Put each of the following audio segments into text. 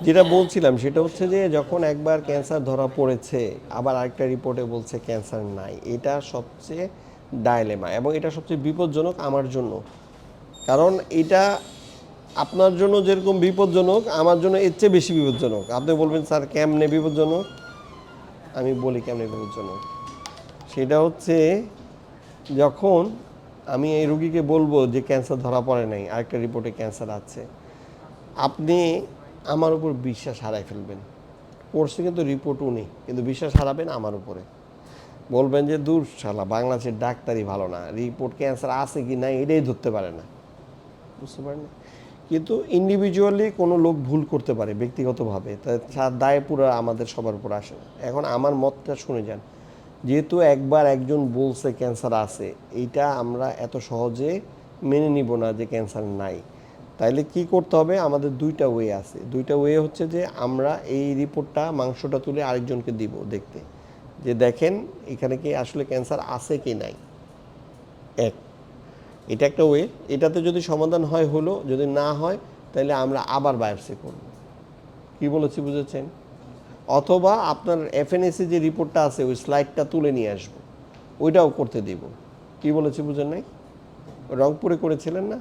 যেটা বলছিলাম সেটা হচ্ছে যে যখন একবার ক্যান্সার ধরা পড়েছে আবার আরেকটা রিপোর্টে বলছে ক্যান্সার নাই, এটা সবচেয়ে ডায়লেমা এবং এটা সবচেয়ে বিপজ্জনক আমার জন্য। কারণ এটা আপনার জন্য যেরকম বিপজ্জনক আমার জন্য এর চেয়ে বেশি বিপজ্জনক। আপনি বলবেন স্যার কেমনে বিপজ্জনক, আমি বলি কেমনে বিপজ্জনক। সেটা হচ্ছে যখন আমি এই রুগীকে বলবো যে ক্যান্সার ধরা পড়ে নাই, আরেকটা রিপোর্টে ক্যান্সার আছে, আপনি আমার উপর বিশ্বাস হারাই ফেলবেন। পড়ছে কিন্তু রিপোর্ট উনি, কিন্তু বিশ্বাস হারাবেন আমার উপরে। বলবেন যে দূর শালা বাংলাদেশের ডাক্তারই ভালো না, রিপোর্ট ক্যান্সার আছে কি না এটাই ধরতে পারে না। বুঝতে পারেন? কিন্তু ইন্ডিভিজুয়ালি কোনো লোক ভুল করতে পারে ব্যক্তিগতভাবে, তার দায় পুরো আমাদের সবার উপর আসে না। এখন আমার মতটা শুনে যান। যেহেতু একবার একজন বলছে ক্যান্সার আছে, এইটা আমরা এত সহজে মেনে নিব না যে ক্যান্সার নাই। তাইলে কি করতে হবে, আমাদের দুইটা ওয়ে আছে। দুইটা ওয়ে হচ্ছে যে আমরা এই রিপোর্টটা মাংসটা তুলে আরেকজনকে দিব দেখতে, যে দেখেন এখানে কি আসলে ক্যান্সার আছে কি নাই। এক, এটা একটা ওয়ে। এটাতে যদি সমাধান হয় হলো, যদি না হয় তাহলে আমরা আবার বায়োপসি করব। কি বলেছি বুঝেছেন? অথবা আপনার এফএনএসি যে রিপোর্টটা আছে ওই স্লাইডটা তুলে নিয়ে আসবো, ওইটাও করতে দিব। কি বলেছি বুঝেন নাই? রংপুরে করেছিলেন না?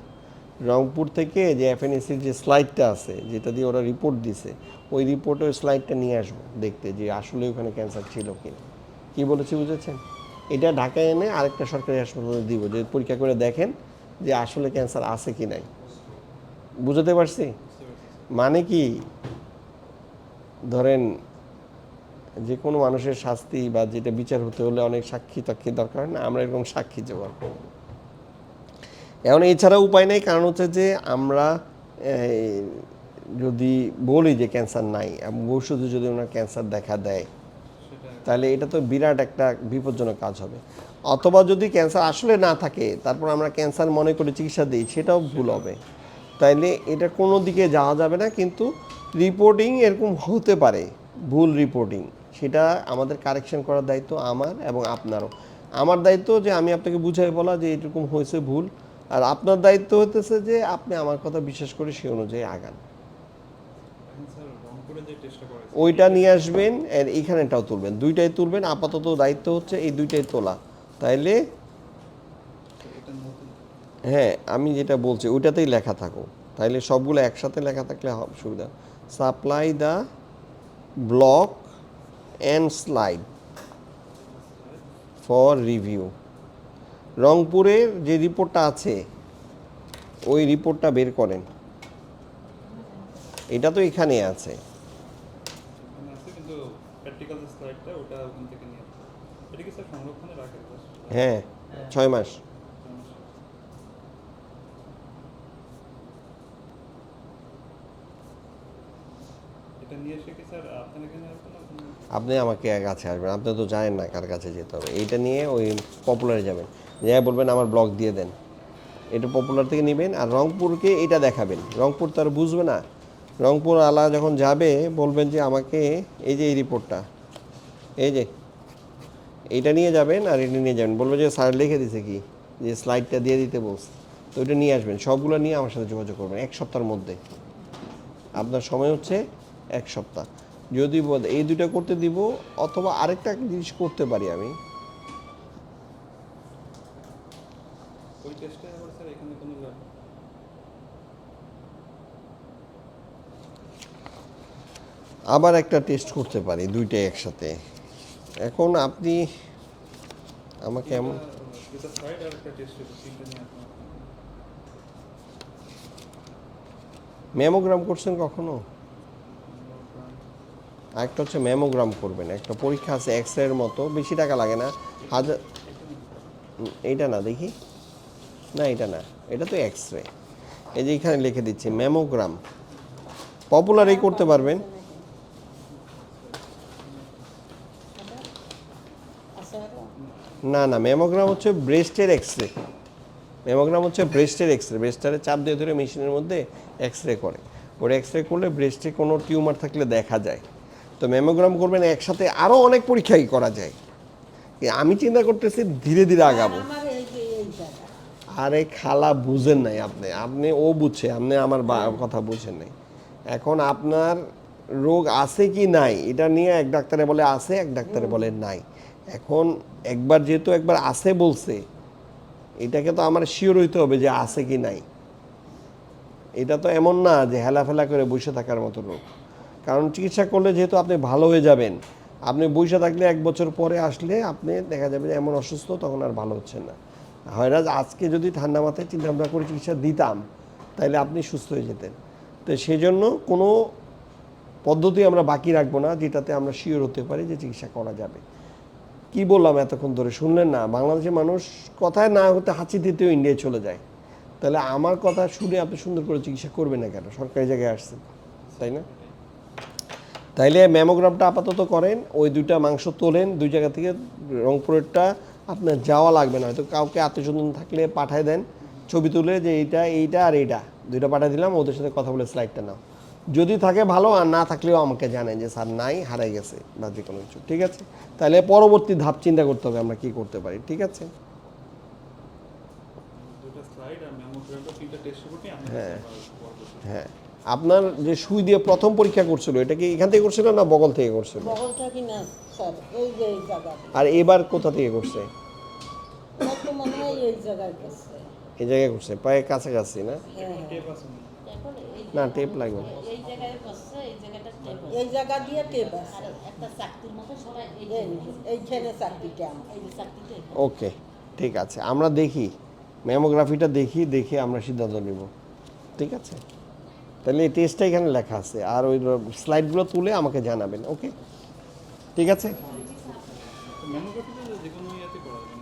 রংপুর থেকে যে এফএনএসির যে স্লাইডটা আছে যেটা দিয়ে ওরা রিপোর্ট দিছে, ওই রিপোর্টে ওই স্লাইডটা নিয়ে আসবো দেখতে যে আসলে ওখানে ক্যান্সার ছিল কি। কি বলেছি বুঝেছেন? এটা ঢাকায় এনে আরেকটা সরকারি হাসপাতালে দিব, যে পরীক্ষা করে দেখেন যে আসলে ক্যান্সার আছে কি নাই। বুঝতে পারছি? মানে কি, ধরেন যে কোনো মানুষের শাস্তি বা যেটা বিচার হতে হলে অনেক সাক্ষী টাক্ষী দরকার হয় না, আমরা এরকম সাক্ষী জোগাড় করব। এখন এছাড়া উপায় নেই, কারণ হচ্ছে যে আমরা যদি বলি যে ক্যান্সার নাই এবং ভবিষ্যতে যদি ওনার ক্যান্সার দেখা দেয়, তাহলে এটা তো বিরাট একটা বিপজ্জনক কাজ হবে। অথবা যদি ক্যান্সার আসলে না থাকে তারপর আমরা ক্যান্সার মনে করে চিকিৎসা দিই, সেটাও ভুল হবে। তাইলে এটা কোনো দিকে যাওয়া যাবে না। কিন্তু রিপোর্টিং এরকম হতে পারে, ভুল রিপোর্টিং, সেটা আমাদের কারেকশন করার দায়িত্ব আমার এবং আপনারও। আমার দায়িত্ব যে আমি আপনাকে বুঝাই বলা যে এরকম হয়েছে ভুল, আর আপনার দায়িত্ব হতেছে যে আপনি আমার কথা বিশ্বাস করে সে অনুযায়ী আগান। ওইটা নিয়ে আসবেন আর এইখানেটাও তুলবেন, দুইটাই তুলবেন। আপাতত দায়িত্ব হচ্ছে এই দুইটাই তোলা। তাইলে হ্যাঁ, আমি যেটা বলছি ওইটাতেই লেখা থাকো, তাইলে সবগুলো একসাথে লেখা থাকলে সুবিধা। Supply the block and slide for review. রংপুরের যে রিপোর্টটা আছে ওই রিপোর্টটা বের করেন। এটা তো এখানে আছে। হ্যাঁ, 6 মাস। আপনি আমাকে কাছে আসবেন, আপনি তো জানেন না কার কাছে যেতে হবে। এইটা নিয়ে ওই পপুলারে যাবেন, যাই বলবেন আমার ব্লগ দিয়ে দেন, এটা পপুলার থেকে নেবেন। আর রংপুরকে এটা দেখাবেন, রংপুর তো আর বুঝবে না। রংপুর আলা যখন যাবে বলবেন যে আমাকে এই যে এই রিপোর্টটা, এই যে এইটা নিয়ে যাবেন আর এটা নিয়ে যাবেন, বলবে যে স্যার লিখে দিছে কি যে স্লাইডটা দিয়ে দিতে বলছে, তো ওইটা নিয়ে আসবেন। সবগুলো নিয়ে আমার সাথে যোগাযোগ করবেন 1 সপ্তাহের মধ্যে। আপনার সময় হচ্ছে 1 সপ্তাহ। যদি এই দুইটা করতে দিব, অথবা আরেকটা জিনিস করতে পারি আমি। আবার একটা টেস্ট করতে পারি দুইটাই একসাথে। এখন আপনি আমাকে এমন ম্যামোগ্রাম করছেন কখনো? আরেকটা হচ্ছে ম্যামোগ্রাম করবেন, একটা পরীক্ষা আছে এক্স রের মতো, বেশি টাকা লাগে না, 1000। এইটা না দেখি, না এটা না, এটা তো এক্স রে। এই যে এখানে লিখে দিচ্ছি ম্যামোগ্রাম, পপুলারই করতে পারবেন। না না, ম্যামোগ্রাম হচ্ছে ব্রেস্টের এক্স রে। ম্যামোগ্রাম হচ্ছে ব্রেস্টের এক্স রে, ব্রেস্টারে চাপ দিয়ে ধরে মেশিনের মধ্যে এক্স রে করে। ওর এক্স রে করলে ব্রেস্টে কোনো টিউমার থাকলে দেখা যায়। তো ম্যামোগ্রাম করবেন, একসাথে আরও অনেক পরীক্ষাই করা যায়। আমি চিন্তা করতেছি ধীরে ধীরে আগাবো। আরে খালা বুঝেন নাই আপনি, আপনি ও বুঝছে, আপনি আমার কথা বুঝেন নাই। এখন আপনার রোগ আছে কি নাই এটা নিয়ে এক ডাক্তারে বলে আছে, এক ডাক্তারে বলে নাই। এখন একবার যেহেতু একবার আছে বলছে, এটাকে তো আমার শিওর হইতে হবে যে আছে কি নাই। এটা তো এমন না যে হেলাফেলা করে বসে থাকার মতো রোগ। কারণ চিকিৎসা করলে যেহেতু আপনি ভালো হয়ে যাবেন, আপনি বসে থাকলে 1 বছর পরে আসলে আপনি দেখা যাবে যে এমন অসুস্থ, তখন আর ভালো হচ্ছে না। হয় না যে আজকে যদি ঠান্ডা মাথায় চিন্তা ভাবনা করে চিকিৎসা দিতাম, তাহলে আপনি সুস্থ হয়ে যেতেন। তো সেই জন্য কোনো পদ্ধতি আমরা বাকি রাখবো না যেটাতে আমরা শিওর হতে পারি যে চিকিৎসা করা যাবে। কি বললাম এতক্ষণ ধরে শুনলেন না? বাংলাদেশের মানুষ কথায় না হতে হাঁচি দিতেও ইন্ডিয়ায় চলে যায়। তাহলে আমার কথা শুনে আপনি সুন্দর করে চিকিৎসা করবেন না কেন? সরকারি জায়গায় আসছেন, তাই না? তাইলে ম্যামোগ্রামটা আপাতত করেন, ওই 2টা মাংস তোলেন 2 জায়গা থেকে। রংপুরেরটা আপনার যাওয়া লাগবে না, হয়তো কাউকে আত্মীয়স্বজন থাকলে পাঠায় দেন, ছবি তুলে যে এইটা আর এইটা 2টা পাঠিয়ে দিলাম, ওদের সাথে কথা বলে স্লাইডটা নাও। যদি থাকে ভালো, আর না থাকলেও আমাকে জানেন যে স্যার নাই, হারাই গেছে বা যে কোনো কিছু। ঠিক আছে? তাহলে পরবর্তী ধাপ চিন্তা করতে হবে আমরা কি করতে পারি। ঠিক আছে? হ্যাঁ হ্যাঁ। আপনার যে সুই দিয়ে প্রথম পরীক্ষা করছিল, এটা কি এখান থেকে করছিল না বগল থেকে করছিল? বগলটা কি না স্যার, এই যে এই জায়গা, আর এবার কোথা থেকে করছে? আমার তো মনে হয় এই জায়গায় করছে। এই জায়গায় করছে, পায়ে কাছাকাছি না? হ্যাঁ না, টেপ লাগবে না। এই জায়গায় বসছে, এই জায়গাটা টেপ আছে। এই জায়গা দিয়ে টেপ আছে, আর একটা চাকতির মতো সবাই এই এইখানে চাকরিটা আমার। এই যে চাকতিতে ওকে, ঠিক আছে, আমরা দেখি ম্যামোগ্রাফিটা দেখে আমরা সিদ্ধান্ত নিব। ঠিক আছে? তাহলে এই টেস্টটা এখানে লেখা আছে, আর ওই স্লাইডগুলো তুলে আমাকে জানাবেন। ওকে, ঠিক আছে?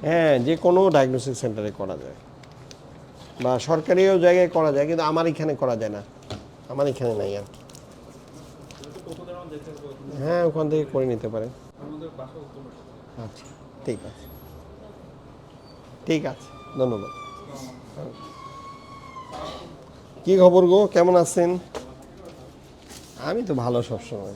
হ্যাঁ, যে কোনো ডায়াগনস্টিক সেন্টারে করা যায় বা সরকারিও জায়গায় করা যায়, কিন্তু আমার এখানে করা যায় না, আমার এখানে নাই আর কি। হ্যাঁ, ওখান থেকে করে নিতে পারেন। আচ্ছা, ঠিক আছে, ঠিক আছে, ধন্যবাদ। কি খবর গো, কেমন আছেন? আমি তো ভালো সবসময়।